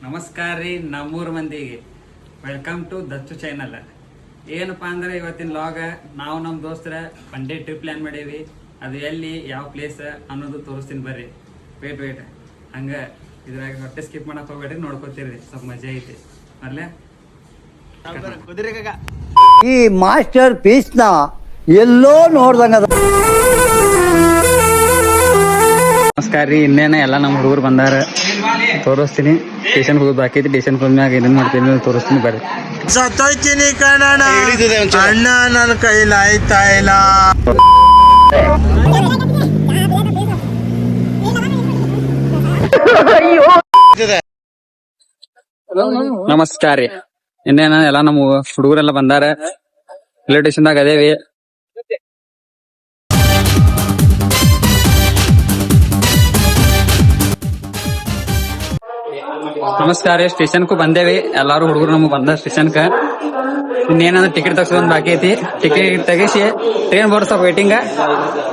ನಮಸ್ಕಾರ ರೀ ನಮ್ಮೂರು ಮಂದಿಗೆ. Welcome to Dachu channel. ಏನಪ್ಪ ಅಂದ್ರೆ ಇವತ್ತಿನ ಲಾಗ ನಾವು ನಮ್ಮ ದೋಸ್ತರ ಒನ್ ಡೇ ಟ್ರಿಪ್ ಪ್ಲ್ಯಾನ್ ಮಾಡೀವಿ. ಅದು ಎಲ್ಲಿ ಯಾವ ಪ್ಲೇಸ್ ಅನ್ನೋದು ತೋರಿಸ್ತೀನಿ ಬರ್ರಿ. ವೇಟ್ ಹಂಗೆ ಇದ್ರಾಗ ಹೊಟ್ಟೆ ಸ್ಕಿಪ್ ಮಾಡಕ್ಕೆ ಹೋಗ್ಬೇಡ್ರಿ, ನೋಡ್ಕೊತೀರಿ, ಸ್ವಲ್ಪ ಮಜಾ ಐತಿ. ಅಲ್ಲೇ ಈ ಮಾಸ್ಟರ್ ಪೀಸ್ನ ಎಲ್ಲೋ ನೋಡ್ದಂಗ. ನಮಸ್ಕಾರ ರೀ. ಇನ್ನೇನ ಎಲ್ಲ ನಮ್ಮ ಹುಡುಗರು ಬಂದಾರ, ತೋರಿಸ್ತೀನಿ. ಸ್ಟೇಷನ್ ಹೋಗೋದು ಬಾಕಿ ಐತಿ. ಸ್ಟೇಷನ್ ಹೋದ್ಮ್ಯಾಗ ಏನೇನು ಮಾಡ್ತೀನಿ ತೋರಿಸ್ತೀನಿ ಬರ್ರಿ. ಸತ್ತೋಯ್ತೀನಿ ಕಣಣ್ಣ, ಅಣ್ಣ ನನ್ನ ಕೈಲಿ ಆಯ್ತಾ ಇಲ್ಲ. ನಮಸ್ಕಾರ ರೀ. ಇನ್ನೇನ ಎಲ್ಲ ನಮ್ಮ ಹುಡುಗರೆಲ್ಲ ಬಂದಾರ, ರೈಲ್ವೆ ಸ್ಟೇಷನ್ದಾಗ ಅದೇವಿ. ನಮಸ್ಕಾರ ರೀ. ಸ್ಟೇಷನ್ಕು ಬಂದೇವಿ, ಎಲ್ಲಾರು ಹುಡುಗರು ನಮಗ್ ಬಂದ ಸ್ಟೇಷನ್ಕ. ಇನ್ನೇನಂದ್ರೆ ಟಿಕೆಟ್ ತಗ್ಸೋದ್ ಬಾಕಿ ಐತಿ. ಟಿಕೆಟ್ ತೆಗಿಸಿ ಟ್ರೈನ್ ಬರ್ತಾವ ವೇಟಿಂಗ್.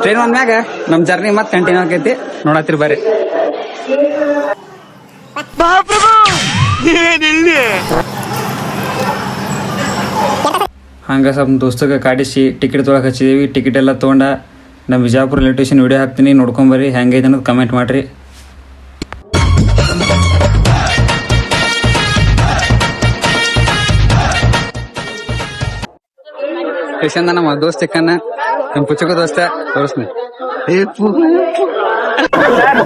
ಟ್ರೈನ್ ಬಂದ್ಮ್ಯಾಗ ನಮ್ ಜರ್ನಿ ಮತ್ತೆ ಕಂಟಿನ್ಯೂ ಆಕೈತಿ, ನೋಡತ್ತಿರಿ ಬರ್ರಿ. ಹಂಗ ಸ್ವಲ್ಪ ದೋಸ್ತಗ ಕಾಡಿಸಿ ಟಿಕೆಟ್ ತೊಗೊಳಕ್ ಹಚ್ಚಿದೀವಿ. ಟಿಕೆಟ್ ಎಲ್ಲ ತೊಗೊಂಡ ನಮ್ಮ ಬಿಜಾಪುರ ರೈಲ್ವೆ ಸ್ಟೇಷನ್ ವಿಡಿಯೋ ಹಾಕ್ತೀನಿ, ನೋಡ್ಕೊಂಬರ್ರಿ. ಹೆಂಗೈತೆ ಅನ್ನೋದು ಕಮೆಂಟ್ ಮಾಡ್ರಿ. ಸ್ಟೇಷನ್ ನಮ್ಮ ದೋಸ್ತ ಸಿಕ್ಕನ್ನ, ನಮ್ಮ ಪುಚ್ಚಕ ದೋಸ್ತ ತೋರಿಸ್ತೀನಿ.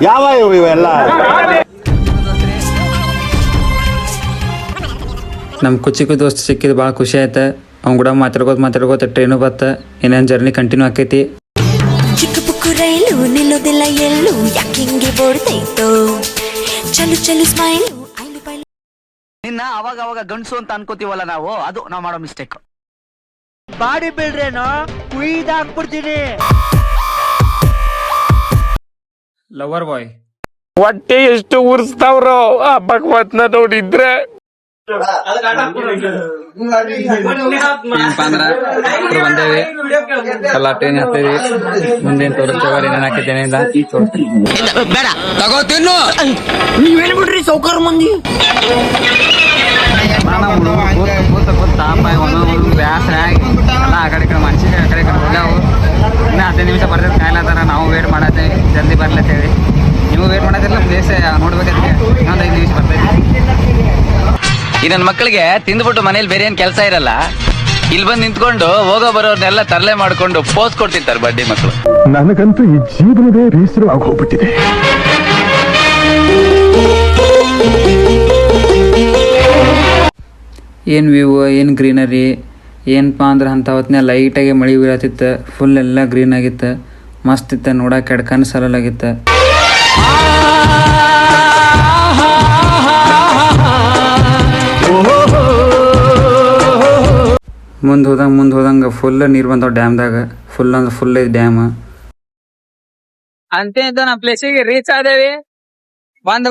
ಯಾವ ಇವೆಲ್ಲ ನಮ್ಮ ಕುಚಿಕು ದೋಸ್ತ ಸಿಕ್ಕಿದ್ ಭಾಳ ಖುಷಿ ಆಯ್ತ. ಅವ್ನ ಕೂಡ ಮಾತಾಡ್ಕೋತ ಟ್ರೈನು ಬತ್ತ. ಇನ್ನೇನು ಜರ್ನಿ ಕಂಟಿನ್ಯೂ ಆಕೈತಿ. ಚಿಕ್ಕ ಪುಕ್ಕು ರೈಲು ನಿಲ್ಲೋದೆಲ್ಲ ಎಲ್ಲೂ ಯಾಕಿಂಗೆ ಬೋಡ್ತೈತೋ, ಚಲು ಚಲು ಸ್ಮೈಲು ಐಲು ಬೈಲು. ನಿನ್ನ ಅವಾಗ ಗಂಡಸು ಅಂತ ಅನ್ಕೋತೀವಲ್ಲ ನಾವು, ಅದು ನಾವು ಮಾಡೋ ಮಿಸ್ಟೇಕ್. ಬಾಡಿ ಬಿಲ್ಡ್ರೇನೋ ಕುಯ್ದಾಕ್ಬಿಡ್ತೀನಿ. ಲವರ್ ಬಾಯ್ ಹೊಟ್ಟೆ ಎಷ್ಟು ಉರ್ಸ್ತಾವ್ರೋ ಆ ಭಗವತ್ನ ನೋಡಿದ್ರೆ. ಏನಪ್ಪಾ ಅಂದ್ರ ಬಂದೇವಿ, ಎಲ್ಲ ಟ್ರೈನ್ ಹತ್ತೇವಿ. ಮುಂದೇನ್ ತೋರಿಸ್ತೇವ, ಏನೇನ್ ಹಾಕಿದ್ದೇನೆ ಇಲ್ಲ ಬೇಡ ತಗೋತೀನಿ. ನೀವೇನ್ ಬಿಡ್ರಿ ಸೌಕರ್ ಮಂದಿ. ಬ್ಯಾಸರ ಆಗಿ ಎಲ್ಲ ಆ ಕಡೆ ಮನುಷ್ಯಗೆ ಆ ಕಡೆ ಹೋಗ್ಯಾವು. ಇನ್ನ 15 ನಿಮಿಷ ಬರ್ತೈತೆ ಕಾಯ್ಲತ್ತಾರ. ನಾವು ವೇಟ್ ಮಾಡತ್ತೇವಿ, ಜಲ್ದಿ ಬರ್ಲತ್ತೇವಿ. ನೀವು ವೇಟ್ ಮಾಡತ್ತಿರಲ್ಲ, ಪ್ಲೇಸ್ ನೋಡ್ಬೇಕಂತ. ಇನ್ನೊಂದು 5 ನಿಮಿಷ ಬರ್ತೈತಿ. ಈ ನನ್ನ ಮಕ್ಕಳಿಗೆ ತಿಂದ್ಬಿಟ್ಟು ಮನೇಲಿ ಬೇರೆ ಏನ್ ಕೆಲಸ ಇರಲ್ಲ, ಇಲ್ಲಿ ಬಂದು ನಿಂತ್ಕೊಂಡು ಹೋಗೋ ಬರೋರ್ನೆಲ್ಲ ತರಲೆ ಮಾಡ್ಕೊಂಡು ಪೋಸ್ ಕೊಡ್ತಿರ್ತಾರೆ ಬಡ್ಡಿ ಮಕ್ಕಳು. ನನಗಂತೂ ಈ ಜೀವನವೇ ಬೇಸರವಾಗಿ ಹೋಗ್ಬಿಟ್ಟಿದೆ. ಏನು ವ್ಯೂ, ಏನು ಗ್ರೀನರಿ. ಏನಪ್ಪ ಅಂದ್ರೆ ಅಂಥ ಹೊತ್ತಿನ ಲೈಟಾಗಿ ಮಳೆ ಬೀಳತ್ತಿತ್ತು. ಫುಲ್ ಎಲ್ಲ ಗ್ರೀನ್ ಆಗಿತ್ತು, ಮಸ್ತ್ ಇತ್ತು ನೋಡಕ್ಕೆ. ಎಡ್ಕನ್ ಸರಲಾಗಿತ್ತು. ಮುಂದೆ ಹೋದಂಗೆ ಫುಲ್ ನೀರು ಬಂದವ ಡ್ಯಾಮ್ದಾಗ. ಫುಲ್ ಅಂದ್ರೆ ಫುಲ್ ಐತಿ ಡ್ಯಾಮ್. ಅಂತೇ ಇದ್ದ ನಮ್ಮ ಪ್ಲೇಸಿಗೆ ರೀಚ್ ಆದೇವಿ.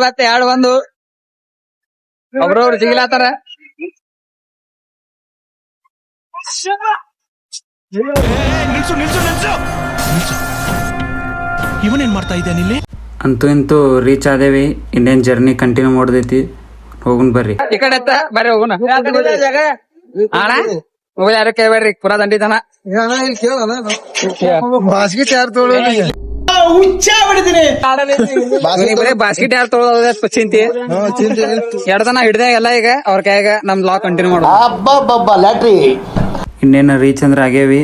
ಬತ್ತೆ 2 ಒಬ್ರವ್ರು ಜಿಗಿಲಾತಾರ. ಇವನೇನ್ ಮಾಡ್ತಾ ಇದ್ದಾನೆ ಇಲ್ಲಿ? ಅಂತೂ ಇಂತೂ ರೀಚ್ ಆದೇವಿ. ಇನ್ನೇನ್ ಜರ್ನಿ ಕಂಟಿನ್ಯೂ ಮಾಡೋದೈತಿ. ಹೋಗುನ್ ಬರ್ರಿ. ಈ ಕಡೆ ಬರ್ರಿ ಹೋಗುಣ. ಯಾರು ಕೇಳ್ಬೇಡ್ರಿ, ಪುರಾ ದಂಡಿತನ. ಬಾಸ್ಕೆಟ್ ಯಾರು ತೊಗೊಳ್ಳೋದು? ಬಾಸ್ಕೆಟ್ ಯಾರು ತೊಗೊಳೋದ ಚಿಂತೆ. 2 ದಿನ ಹಿಡ್ದೆ ಎಲ್ಲ. ಈಗ ಅವ್ರ ಕೈಯಾಗ ನಮ್ ಲಾಗ್ ಕಂಟಿನ್ಯೂ ಮಾಡೋದು. ಇನ್ನೇನು ರೀಚ್ ಅಂದ್ರೆ ಆಗೇವಿ.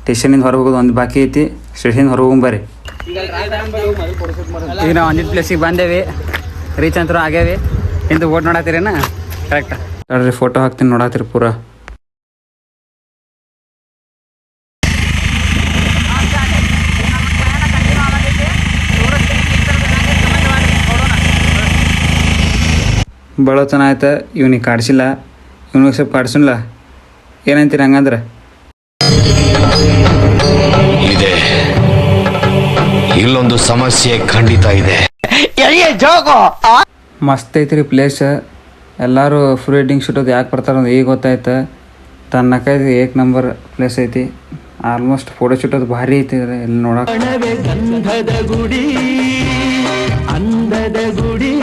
ಸ್ಟೇಷನಿಂದ ಹೊರಗೆ ಹೋಗೋದು ಒಂದು ಬಾಕಿ ಐತಿ. ಸ್ಟೇಷನ್ ಹೊರಗೆ ಹೋಗಿ ಬರ್ರಿ. ಈಗ ನಾವು ಒಂದಿನ ಪ್ಲೇಸಿಗೆ ಬಂದೇವಿ. ರೀಚ್ ಅಂತೂ ಆಗೇವಿ. ಇಂದು ಓಟ್ ನೋಡತ್ತೀರೇನ? ಕರೆಕ್ಟ್ ನೋಡ್ರಿ, ಫೋಟೋ ಹಾಕ್ತೀನಿ, ನೋಡತ್ತೀರಿ ಪೂರಾ. ಭಾಳ ಚೆನ್ನಾಯ್ತ. ಇವ್ನಿಗೆ ಕಾಡ್ಸಿಲ್ಲ, ಇವ್ನಿಗೆ ಸ್ವಲ್ಪ ಕಾಡ್ಸಲ್ಲ. ಏನಂತೀರಿ ಹಂಗಂದ್ರೆ? ಇದೆ, ಇಲ್ಲೊಂದು ಸಮಸ್ಯೆ ಖಂಡಿತ ಇದೆ. ಮಸ್ತ್ ಐತ್ರಿ ಪ್ಲೇಸ್. ಎಲ್ಲರೂ ಫ್ರೀ ವೆಡ್ಡಿಂಗ್ ಶೂಟ್ ಅದು ಯಾಕೆ ಬರ್ತಾರ ಅಂತ ಈಗ ಗೊತ್ತಾಯ್ತು. ತನ್ನಕೈದು 1 ನಂಬರ್ ಪ್ಲೇಸ್ ಐತಿ. ಆಲ್ಮೋಸ್ಟ್ ಫೋಟೋ ಶೂಟ್ ಅದು ಭಾರಿ ಐತಿ. ಇಲ್ಲಿ ನೋಡಕ್ಕೆ ಅಂದದ ಗುಡಿ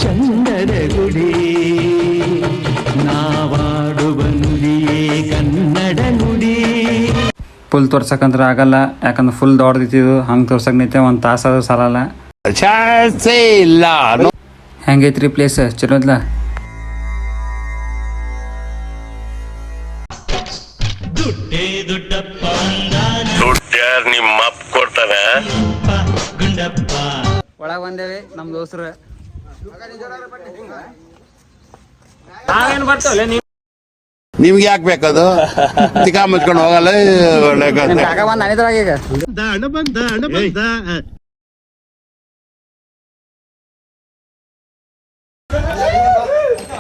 ಚಂದದ ಫುಲ್ ತೋರ್ಸಕ್ಕಂದ್ರೆ ಆಗಲ್ಲ, ಯಾಕಂದ್ರೆ ಫುಲ್ ದೊಡ್ಡದಿತ್ತು. ಹಂಗೆ ತೋರ್ಸಕ್ಕೆ ನಿಂತೆ ಒಂದು ತಾಸು ಅದು ಸಾಲಲ್ಲ. ಹೆಂಗೈತ್ರಿ ಪ್ಲೇಸ್? ಚಲೋದ್ಲ? ನಿಮ್ಮ ಕೊಡ್ತಾನೆ. ಒಳಗೆ ಬಂದೇವಿ ನಮ್ಮ ದೋಸ್ತರು. ನಿಮ್ಗೆ ಯಾಕೆ ಬೇಕದು? ತಿಕಾ ಮುಚ್ಕೊಂಡು ಹೋಗಲ್ಲ. ಕಾಕ ಬಂದು ಅನಿದ್ರಾಗ ಈಗ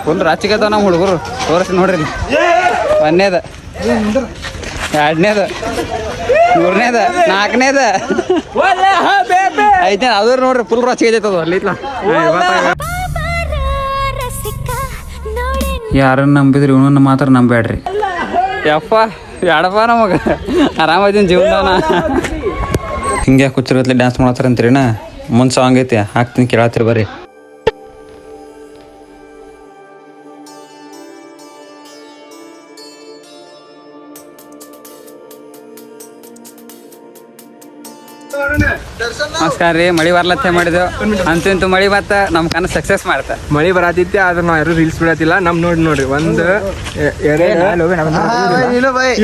ಫುಲ್ ರಾಚಿಗದ ನಮ್ಮ ಹುಡುಗರು. ತೋರಿಸಿ ನೋಡ್ರಿ, ಒಂದನೇದ, ಎರಡನೇದ, ಮೂರನೇದ, ನಾಲ್ಕನೇದ, ಐದನೇದ. ಅದ್ರ ನೋಡ್ರಿ ಫುಲ್ ರಾಚಿಗೈತದ ಅಲ್ಲಿತ್ಲ. ಯಾರನ್ನ ನಂಬಿದ್ರಿ ಇವನನ್ನ ಮಾತ್ರ ನಂಬೇಡ್ರಿ. ಯಪ್ಪ ಯಾಡಪ್ಪ ನಮಗೆ ಆರಾಮದಿನ ಜೀವನ. ಹಿಂಗೆ ಕುಚ್ಚಿರತ್ಲಿ ಡ್ಯಾನ್ಸ್ ಮಾಡತ್ತಾರ ಅಂತೀರಿನ? ಮುಂದೆ ಸಾಂಗ್ ಐತಿ ಹಾಕ್ತೀನಿ, ಕೇಳತ್ತೀರಿ ಬರ್ರಿ. ನಮಸ್ಕಾರ ರೀ. ಮಳಿ ಬರ್ಲತ್ತೆ ಮಾಡಿದೆವು, ಅಂತೂ ಇಂತೂ ಮಳಿ ಬತ್ತ ನಮ್ಮ ಕನಸು ಸಕ್ಸಸ್ ಮಾಡ್ತಾ. ಮಳಿ ಬರತೈತಿ ಆದ್ರೆ ನಾವು ಯಾರು ರೀಲ್ಸ್ ಬಿಡತ್ತಿಲ್ಲ. ನಮ್ ನೋಡ್ರಿ 1 2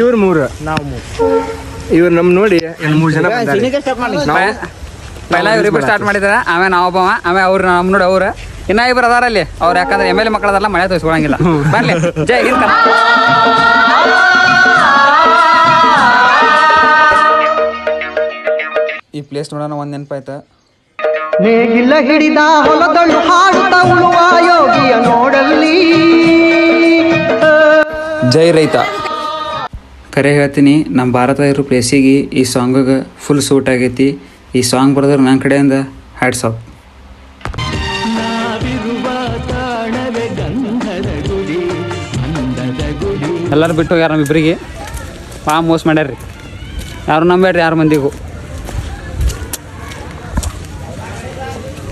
ಇವ್ರು 3, ನಾವು 3. ಇವ್ರು ನಮ್ ನೋಡಿ 3 ಜನ ಪೈಲ ಇವ್ರಿಬ್ರು ಸ್ಟಾರ್ಟ್ ಮಾಡಿದಾರ. ಆಮೇಲೆ ನಾವು ಒಬ್ಬವ, ಆಮೇಲೆ ಅವ್ರು ನಮ್ ನೋಡಿ ಅವ್ರು ಇನ್ನ ಇಬ್ರು ಅದಾರಲ್ಲಿ. ಅವ್ರು ಯಾಕಂದ್ರೆ MLA ಮಕ್ಕಳದಲ್ಲ, ಮಳೆ ತೋರಿಸ್ಕೊಳಂಗಿಲ್ಲ. ಬರ್ಲಿ, ಜೈ ಹಿಂದ್. ಈ ಪ್ಲೇಸ್ ನೋಡೋಣ ಒಂದು ನೆನಪಾಯ್ತಾ? ನೇಗಿಲ ಹಿಡಿದ ಹೊಲದಳು ಹಾಡುತ್ತ ಉಳುವ ಯೋಗಿಯ ನೋಡಲ್ಲಿ. ಜೈ ರೈತ. ಕರೆ ಹೇಳ್ತೀನಿ, ನಮ್ಮ ಭಾರತ ಇರೋ ಪ್ಲೇಸಿಗೆ ಈ ಸಾಂಗಿಗೆ ಫುಲ್ ಸೂಟ್ ಆಗೈತಿ. ಈ ಸಾಂಗ್ ಬರೆದ್ರೆ ನನ್ನ ಕಡೆಯಿಂದ ಹ್ಯಾಟ್ಸ್ ಆಫ್. ಎಲ್ಲರೂ ಬಿಟ್ಟು ಹೋಗ್ಯಾರ ನಮ್ಮಿಬ್ಬರಿಗೆ. ಮೋಸ ಮಾಡ್ಯಾರ್ರಿ. ಯಾರು ನಂಬೇಡ್ರಿ, 6 ಮಂದಿಗೂ.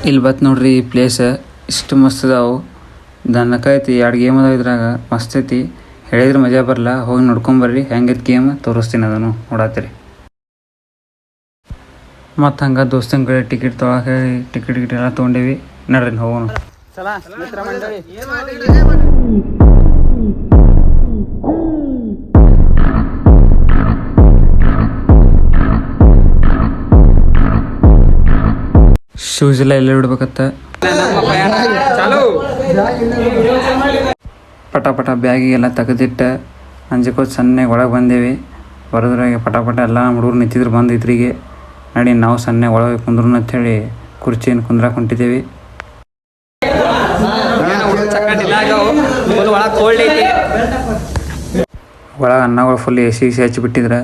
ಇಲ್ಲಿ ಬತ್ತು ನೋಡ್ರಿ, ಈ ಪ್ಲೇಸ್ ಇಷ್ಟು ಮಸ್ತ್ ಅದಾವು. ದನಕೈತಿ 2 ಗೇಮ್ ಅದಾವ ಇದ್ರಾಗ, ಮಸ್ತ್ ಐತಿ. ಹೇಳಿದ್ರೆ ಮಜಾ ಬರಲ್ಲ, ಹೋಗಿ ನೋಡ್ಕೊಂಬರ್ರಿ. ಹೆಂಗೈತಿ ಗೇಮ್ ತೋರಿಸ್ತೀನಿ, ಅದನ್ನು ನೋಡತ್ತೀರಿ. ಮತ್ತು ಹಂಗೆ ದೋಸ್ತನ ಕಡೆ ಟಿಕೆಟ್ ತೊಗೊಳಕ್ಕೆ ಟಿಕೆಟ್ ಎಲ್ಲ ತೊಗೊಂಡೇವಿ. ನಡ್ರಿ ಹೋಗೋಣ. ಶೂಸ್ ಎಲ್ಲ ಎಲ್ಲ ಬಿಡ್ಬೇಕತ್ತ. ಪಟ ಪಟ ಬ್ಯಾಗಿಗೆಲ್ಲ ತೆಗೆದಿಟ್ಟ ಅಂಜಕೋತ್ ಸಣ್ಣಗೆ ಒಳಗೆ ಬಂದೇವಿ. ಬರೋದ್ರಾಗೆ ಪಟ ಪಟ ಎಲ್ಲ ಹುಡುಗರು ನಿಂತಿದ್ರು ಬಂದು ಇದ್ರಿಗೆ. ನಡಿ ನಾವು ಸಣ್ಣ ಒಳಗೆ ಕುಂದ್ರು ಅಂಥೇಳಿ ಕುರ್ಚಿಯನ್ನು ಕುಂದ್ರಾಕ ಹೊಂಟಿದ್ದೇವೆ. ಒಳಗೆ ಅನ್ನಗಳು ಫುಲ್ ಎಸಿ ಹಚ್ಚಿಬಿಟ್ಟಿದ್ರೆ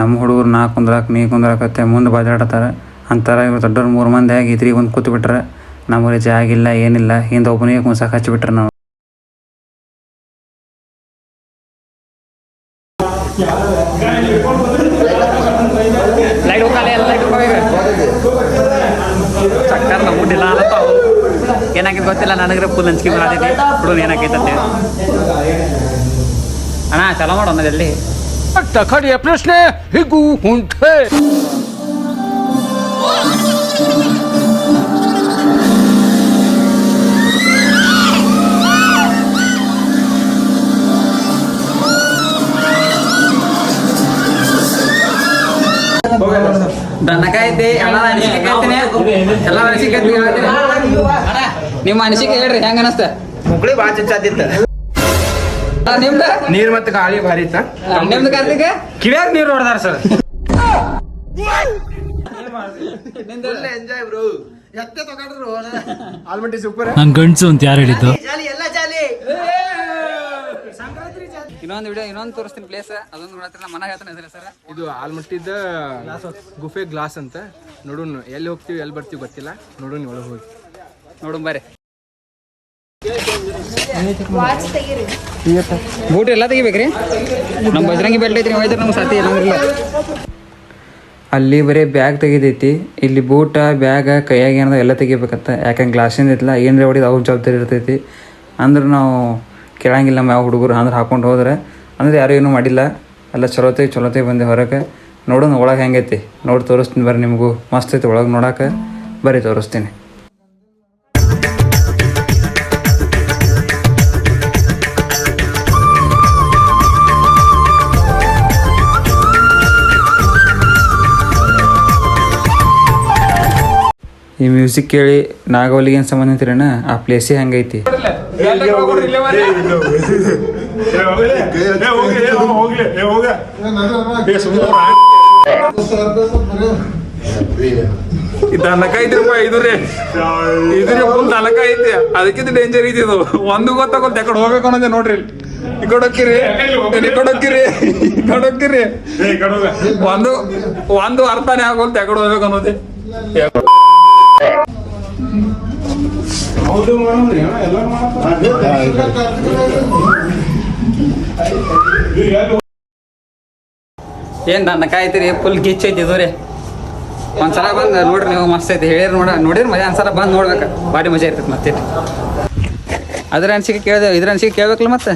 ನಮ್ಮ ಹುಡುಗರು ನಾ ಕುಂದ್ರಾಕ ನೀ ಕುಂದ್ರಾಕತ್ತೆ ಮುಂದೆ ಬಾಜಾಡತ್ತಾರ ಅಂತಾರ. ಇವ್ರು ದೊಡ್ಡವ್ರು 3 ಮಂದಿ ಆಗಿ ಇದ್ರಿಗೆ ಒಂದು ಕೂತ್ಬಿಟ್ರೆ ನಮಗೆ ಜಾಗಿಲ್ಲ ಏನಿಲ್ಲ. ಹಿಂದೆ ಒಬ್ಬನಿಗೆ ಕುಂಸಾಕ ಹಚ್ಚಿಬಿಟ್ರೆ ನಾವು. ಚಕ್ಕರ್ ನಮ್ಮಿಲ್ಲ ಅಲ್ಲತ್ತಾವ. ಏನಾಗಿದ್ದು ಗೊತ್ತಿಲ್ಲ ನನಗ್ರೆ ಫುಲ್ ಹಂಚಿಕೆ ಬರತೈತಿ. ಹುಡುಗ ಏನಾಕೈತಂತೆ ಅಣ್ಣ ಚಲೋ ಮಾಡೋಣ ಎಲ್ಲಿ ಕಡೆಯ ಪ್ರಶ್ನೆ ಹೀಗೂ ಉಂಟೆ. ದನಕಾಯ್ತಿ ಎಲ್ಲ ಅನಿಸಿಕೆ ನಿಮ್ಮ ಅನಿಸಿಕೆ ಹೇಳ್ರಿ, ಹೆಂಗ ಅನಸ್ತ? ಮುಕ್ಳಿ ಭಾಳ ಚಚ್ಚಾದಿತ್ತ. ನಿಮ್ದು ನೀರ್ ಮತ್ತೆ ಗಾಳಿ ಭಾರಿ ಇತ್ತ. ನಿಮ್ದು ಕಾರ್ತಿಕ ಕಿವ್ಯಾಗ ನೀರು ಹೊಡೆದಾರ ಸರ್. Enjoy bro. ಎತ್ತೆ ತಗೊಂಡ್ರು ಆಲ್ಮಟ್ಟಿ ಸೂಪರ್. ನಂಗೆ ಗಂಡ್ಸು ಅಂತ ಯಾರು ಹೇಳಿದ್ದು? ಎಲ್ಲ ಜಾಲಿ. ಇನ್ನೊಂದು ವಿಡಿಯೋ ಇನ್ನೊಂದು ತೋರಿಸ್ತೀನಿ ಪ್ಲೇಸ್. ಅದೊಂದು ನೋಡತ್ರ ಮನ ಹೇಳ್ತಾನೆ ಸರ್. ಇದು ಆಲ್ಮಟ್ಟಿದ ಗುಫೆ ಗ್ಲಾಸ್ ಅಂತ. ನೋಡೋಣ ಎಲ್ಲಿ ಹೋಗ್ತೀವಿ ಎಲ್ಲಿ ಬರ್ತೀವಿ ಗೊತ್ತಿಲ್ಲ. ನೋಡೋಣ ಒಳಗೆ ಹೋಗಿ ನೋಡು ಬರ್ರಿ. ಬೂಟ್ ಎಲ್ಲ ತೆಗಿಬೇಕ್ರಿ. ನಮ್ಮ ಬಜರಂಗಿ ಬೆಲ್ಟ್ ಐತ್ರಿ, ಹೋಯ್ತಾರೆ ನಮ್ಗೆ ಸಾತಿ ಇಲ್ಲ. ಅಲ್ಲಿ ಬರೀ ಬ್ಯಾಗ್ ತೆಗಿದೈತಿ. ಇಲ್ಲಿ ಬೂಟ ಬ್ಯಾಗ ಕೈಯಾಗ ಏನದ ಎಲ್ಲ ತೆಗಿಬೇಕತ್ತ. ಯಾಕಂದ್ರೆ ಗ್ಲಾಸಿಂದ ಐತಿಲ್ಲ, ಏನರ ಹೊಡಿದು ಅವ್ರ ಜವಾಬ್ದಾರಿ ಇರ್ತೈತಿ. ಅಂದ್ರೆ ನಾವು ಕೇಳಂಗಿಲ್ಲ ಯಾವ ಹುಡುಗರು ಅಂದ್ರೆ ಹಾಕೊಂಡು ಹೋದ್ರೆ. ಅಂದ್ರೆ ಯಾರು ಏನೂ ಮಾಡಿಲ್ಲ, ಎಲ್ಲ ಚಲೋತೆ ಬಂದೆ ಹೊರಗೆ. ನೋಡೋಣ ಒಳಗೆ ಹೆಂಗೈತಿ ನೋಡಿ ತೋರಿಸ್ತೀನಿ ಬರ್ರಿ. ನಿಮಗೂ ಮಸ್ತ್ ಐತಿ ಒಳಗೆ ನೋಡಕ್ಕೆ, ಬರ್ರಿ ತೋರಿಸ್ತೀನಿ. ಈ ಮ್ಯೂಸಿಕ್ ಕೇಳಿ ನಾಗವಲ್ಲಿಗೆ ಏನು ಸಂಬಂಧ ಅಂತೀರಣ್ಣ? ಆ ಪ್ಲೇಸೇ ಹಂಗೈತಿ. ದನಕ ಐತಿರಪ್ಪ, ಇದ್ರಿ ಫುಲ್ ದನಕ ಐತಿ, ಅದಕ್ಕಿಂತ ಡೇಂಜರ್ ಐತಿ ಇದು. ಒಂದು ಗೊತ್ತಾಗೋದು ಯಾಕಡೆ ಹೋಗ್ಬೇಕು ಅನ್ನೋದೇ ನೋಡ್ರಿ. ಈ ಕಡೆ ಹೋಗ್ಕಿರಿ, ಈ ಕಡೆ ಹೋಗ್ಕಿರಿ, ಈ ಕಡೆ ಹೋಗ್ಕಿರಿ, ಒಂದು ಅರ್ಥನೇ ಆಗೋಲ್ತು ಯಾಕಡೆ ಹೋಗ್ಬೇಕು ಅನ್ನೋದೇ. ಏನು ದನಕ ಐತಿ ರೀ, ಫುಲ್ ಗಿಚ್ ಐತಿ ಇದು ರೀ. ಒಂದ್ಸಲ ಬಂದು ನೋಡ್ರಿ ನೀವು, ಮಸ್ತ್ ಐತಿ. ಹೇಳಿರಿ ನೋಡಿರಿ ಮಜಾ, ಒಂದ್ಸಲ ಬಂದು ನೋಡ್ಬೇಕು, ಭಾರಿ ಮಜಾ ಇರ್ತೈತಿ ಮತ್ತೆ. ಅದ್ರ ಅನ್ಸಿಕೆ ಕೇಳಿದೆವು, ಇದ್ರ ಅನ್ಸಿಕೆ ಕೇಳ್ಬೇಕಲ್ಲ ಮತ್ತೆ.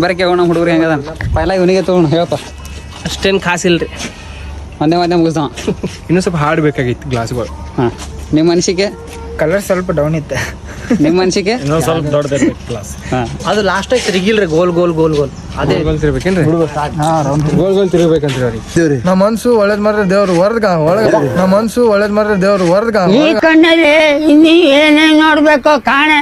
ಬರೀ ಕೇಳೋಣ ಹುಡುಗರು ಹೆಂಗದ ಪೈಲ ಇವನಿಗೆ ತೊಗೊಂಡು ಹೇಳಪ್ಪ. ಅಷ್ಟೇನು ಖಾಸ್ ಇಲ್ರಿ, ಒಂದೇ ಮುಗಿಸ್ದವ. ಇನ್ನೂ ಸ್ವಲ್ಪ ಹಾರ್ಡ್ ಬೇಕಾಗಿತ್ತು ಗ್ಲಾಸ್ಗಳು. ಹಾಂ, ನಿಮ್ಮ ಅನಿಸಿಕೆ? ಕಲರ್ ಸ್ವಲ್ಪ ಡೌನ್ ಇತ್ತು. ನಿಮ್ಮ ಅನಿಸಿಕೆ? ಇನ್ನೊಂದು ಸ್ವಲ್ಪ ದೊಡ್ಡದಿರ್ಬೇಕು ಗ್ಲಾಸ್. ಹಾಂ, ಅದು ಲಾಸ್ಟಾಗಿ ತಿರುಗಿಲ್ರಿ, ಗೋಲ್ ಗೋಲ್ ಗೋಲ್ ಗೋಲ್. ಅದೇ ಗೋಲ್ ತಿರ್ಬೇಕೇನ್ರಿ? ಗೋಲ್ ಗೋಲ್ ತಿರ್ಬೇಕಂತೀರಿ ಅವ್ರಿಗೆ. ನಮ್ಮ ಮನ್ಸು ಒಳ್ಳೇದ್ ಮಾಡ್ರೆ ದೇವ್ರು ಹೊರದ್ಗ ಒಳಗ, ನಮ್ಮ ಮನ್ಸು ಒಳ್ಳೇದ್ ಮಾಡ್ರೆ ದೇವ್ರು ಹೊರದ್ಗ. ಈ ಕಣ್ಣಲ್ಲಿ ಇನ್ನೀ ಏನೇನ್ ನೋಡ್ಬೇಕು ಕಾಣೆ.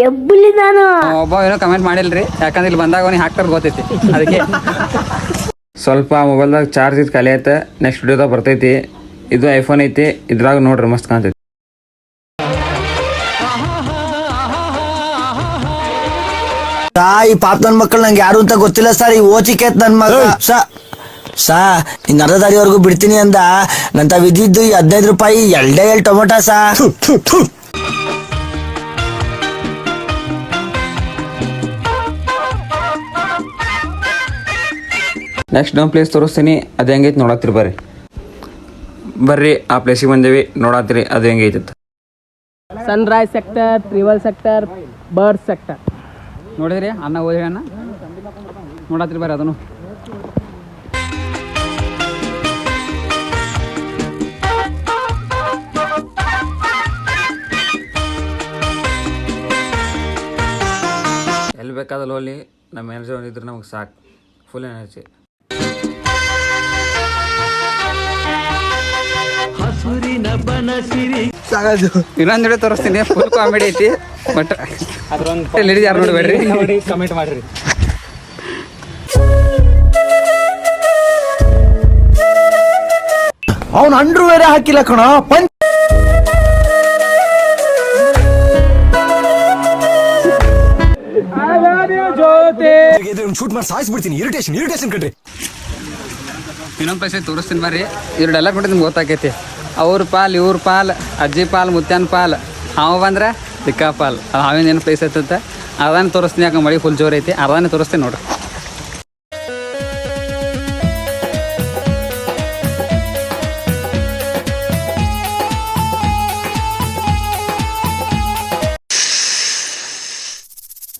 ಎಬ್ಬಲಿ ನಾನು ಒಬ್ಬ ಏನೋ ಕಮೆಂಟ್ ಮಾಡಿಲ್ರಿ, ಯಾಕಂದ್ರೆ ಇಲ್ಲಿ ಬಂದಾಗ ಅವನಿಗೆ ಹಾಕ್ತಾರ ಗೊತ್ತೈತಿ. ಅದಕ್ಕೆ ಸ್ವಲ್ಪ ಮೊಬೈಲ್ದಾಗ ಚಾರ್ಜ್ ಇತ್ತು, ಖಾಲಿ ಆಯ್ತು. ನೆಕ್ಸ್ಟ್ ವಿಡಿಯೋದಾಗ ಬರ್ತೈತಿ. ಇದು ಐಫೋನ್ ಐತಿ, ಇದ್ರಾಗ ನೋಡ್ರಿ ಮಸ್ತ್ ಕಾಣ್ತೈತಿ. ಈ ಪಾಪ ನನ್ ಮಕ್ಕಳು ನಂಗೆ ಯಾರು ಅಂತ ಗೊತ್ತಿಲ್ಲ ಸರ್. ಈ ಓಚಿಕೇತ್ ನನ್ ಮಗ ಸಾ ಇನ್ ಅರ್ಧ ದಾರಿವರೆಗೂ ಬಿಡ್ತೀನಿ ಅಂದ. ನಂತ ವಿದ್ಯುದ್ದು 15 ರೂಪಾಯಿ ಎಲ್ಡೇ ಟೊಮೊಟೊ ಸಾ. ನೆಕ್ಸ್ಟ್ ನಮ್ಮ ಪ್ಲೇಸ್ ತೋರಿಸ್ತೀನಿ, ಅದು ಹೆಂಗೈತಿ ನೋಡತ್ತೀರಿ. ಬರ್ರಿ ಆ ಪ್ಲೇಸಿಗೆ ಬಂದೇವಿ, ನೋಡತ್ತೀರಿ ಅದು ಹೆಂಗೈತಿ. ಸನ್ರೈಸ್ ಸೆಕ್ಟರ್, ಟ್ರಿವಲ್ ಸೆಕ್ಟರ್, ಬರ್ಡ್ ಸೆಕ್ಟರ್. ನೋಡಿದ್ರಿ ಅನ್ನ ಓದಿ ಅನ್ನ ನೋಡತ್ತೀರಿ ಬರ್ರಿ ಅದನ್ನು. ಎಲ್ಲಿ ಬೇಕಾದಲ್ಲ ಅಲ್ಲಿ ನಮ್ಮ ಎನರ್ಜಿ ಒಂದಿದ್ರೆ ನಮಗೆ ಸಾಕು, ಫುಲ್ ಎನರ್ಜಿ. ಇನ್ನೊಂದು ವಿಡಿಯೋ ತೋರಿಸ್ತೀನಿ, ಫುಲ್ ಕಾಮಿಡಿ ಐತಿ. ಬಟ್ ಅದ್ರೊಂದು ಯಾರು ನೋಡ್ಬೇಡ್ರಿ, ನೋಡಿ ಕಮೆಂಟ್ ಮಾಡ್ರಿ. ಅವ್ನು ಅಂಡ್ರು ಬೇರೆ ಹಾಕಿಲ್ಲ ಕಣೋ. ಶೂಟ್ ಮಾಡಿ ಸಾಯಿಸ್ಬಿಡ್ತೀನಿ. ಇರಿಟೇಷನ್ ಕಣ್ರಿ. ಇನ್ನೊಂದು ಪ್ಲೇಸ್ ತೋರಿಸ್ತೀನಿ ಬರ್ರಿ. ಇವ್ರಡೆಲ್ಲ ಬಿಟ್ಟು ನಿಮ್ಗೆ ಗೊತ್ತಾಕೈತಿ. ಅವ್ರ ಪಾಲ್, ಇವ್ರ ಪಾಲ್, ಅಜ್ಜಿ ಪಾಲ್, ಮುತ್ಯಾನ ಪಾಲ್, ಹಾವು ಬಂದ್ರೆ ದಿಕ್ಕಾ ಪಾಲ್. ಅದು ಹಾವಿನ ಏನು ಪ್ಲೇಸ್ ಐತಂತ ಅದಾನೆ ತೋರಿಸ್ತೀನಿ. ಯಾಕೆ ಮಳೆ ಫುಲ್ ಜೋರ್ ಐತಿ, ಅದಾನೆ ತೋರಿಸ್ತೀನಿ ನೋಡ್ರಿ.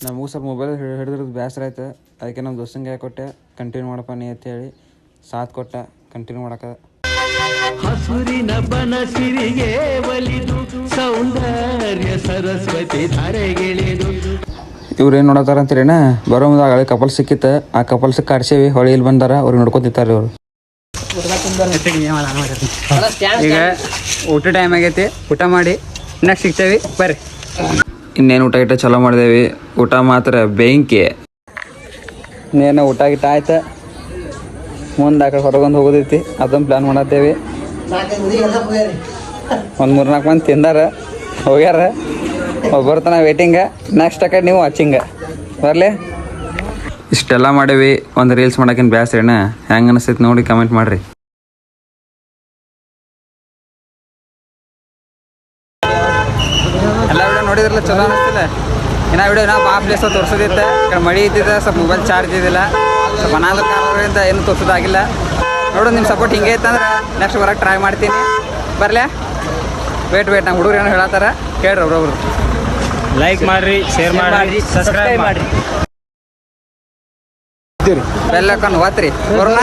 ನಮಗೂ ಸ್ವಲ್ಪ ಮೊಬೈಲ್ ಹಿಡಿದ್ರದ್ದು ಬೇಸರ ಆಯ್ತು. ಅದಕ್ಕೆ ನಮ್ಮ ದೋಸ್ತಂಗೆ ಕೊಟ್ಟೆ, ಕಂಟಿನ್ಯೂ ಮಾಡಪ್ಪ ನೀ ಅಂತ ಹೇಳಿ ಸಾಥ್ ಕೊಟ್ಟ ಕಂಟಿನ್ಯೂ ಮಾಡಕ. ಹಸುರಿನ ಬನಸಿರಿಗೆ ಒಲಿದು ಸೌಂದರ್ಯ ಸರಸ್ವತಿ ಧಾರೆಗೆಳೆದು. ಇವ್ರು ಏನು ನೋಡತ್ತಾರ ಅಂತೀರೇನ? ಬರೋ ಮುಂದೆ ಹಳೆ ಕಪಲ್ ಸಿಕ್ಕಿತ್ತು, ಆ ಕಪಲ್ಸ್ ಕಾಡ್ಸೇವಿ. ಹೊಳಿ ಇಲ್ಲಿ ಬಂದಾರ, ಅವ್ರಿಗೆ ನೋಡ್ಕೊತಿರ್ತಾರೆ ಇವರು. ಈಗ ಊಟ ಟೈಮ್ ಆಗೈತಿ, ಊಟ ಮಾಡಿ ನೆಕ್ಸ್ಟ್ ಸಿಗ್ತೇವಿ ಬರ್ರಿ. ಇನ್ನೇನು ಊಟ ಗಿಟ ಚಲೋ ಮಾಡಿದೇವಿ. ಊಟ ಮಾತ್ರ ಬೆಂಕಿ. ಇನ್ನೇನು ಊಟ ಗಿಟ ಆಯ್ತು, ಮುಂದೆ ಆ ಕಡೆ ಹೊರಗೊಂದು ಹೋಗೋದೈತಿ, ಅದೊಂದು ಪ್ಲ್ಯಾನ್ ಮಾಡತ್ತೇವಿ. ಒಂದು 3-4 ಮಂದಿ ತಿಂದಾರ, ಹೋಗ್ಯಾರ. ಒಬ್ಬರ ತನ ವೇಟಿಂಗ. ನೆಕ್ಸ್ಟ್ ಆ ಕಡೆ ನೀವು ವಾಚಿಂಗ ಬರಲಿ. ಇಷ್ಟೆಲ್ಲ ಮಾಡೇವಿ, ಒಂದು ರೀಲ್ಸ್ ಮಾಡೋಕ್ಕೇನು ಬೇಸ್ರೇನ? ಹೆಂಗೆ ಅನಿಸ್ತೈತಿ ನೋಡಿ ಕಮೆಂಟ್ ಮಾಡಿರಿ. ಎಲ್ಲ ವಿಡಿಯೋ ನೋಡಿದ್ರಲ್ಲ, ಚಲೋ ಅನಿಸ್ತಿಲ್ಲ? ಇನ್ನೂ ವಿಡಿಯೋ ನಾವು ಆ ಪ್ಲೇಸ್ ತೋರಿಸೋದಿತ್ತು. ಈ ಕಡೆ ಮಳೆ ಇದ್ದಿದ್ದ, ಸ್ವಲ್ಪ ಮೊಬೈಲ್ ಚಾರ್ಜ್ ಇದ್ದಿಲ್ಲ, ಸ್ವಲ್ಪ ಅನಾದ್ರ ಕಾರಣದಿಂದ ಏನು ತೋರಿಸೋದಾಗಿಲ್ಲ. ನೋಡು, ನಿಮ್ಮ ಸಪೋರ್ಟ್ ಹಿಂಗೆ ಐತಂದ್ರೆ ನೆಕ್ಸ್ಟ್ ಬರೋಕ್ಕೆ ಟ್ರೈ ಮಾಡ್ತೀನಿ. ಬರಲೇ? ವೇಟ್ ನಮ್ಮ ಹುಡುಗರು ಏನೋ ಹೇಳತ್ತಾರ, ಕೇಳ್ರಿ ಒಬ್ರೊಬ್ರು. ಲೈಕ್ ಮಾಡ್ರಿ, ಶೇರ್ ಮಾಡ್ರಿ, ಸಬ್ಸ್ಕ್ರೈಬ್ ಮಾಡ್ರಿ. ಬೆಲ್ ಹಾಕೊಂಡು ಓದ್ರಿ ಬರೋಣ.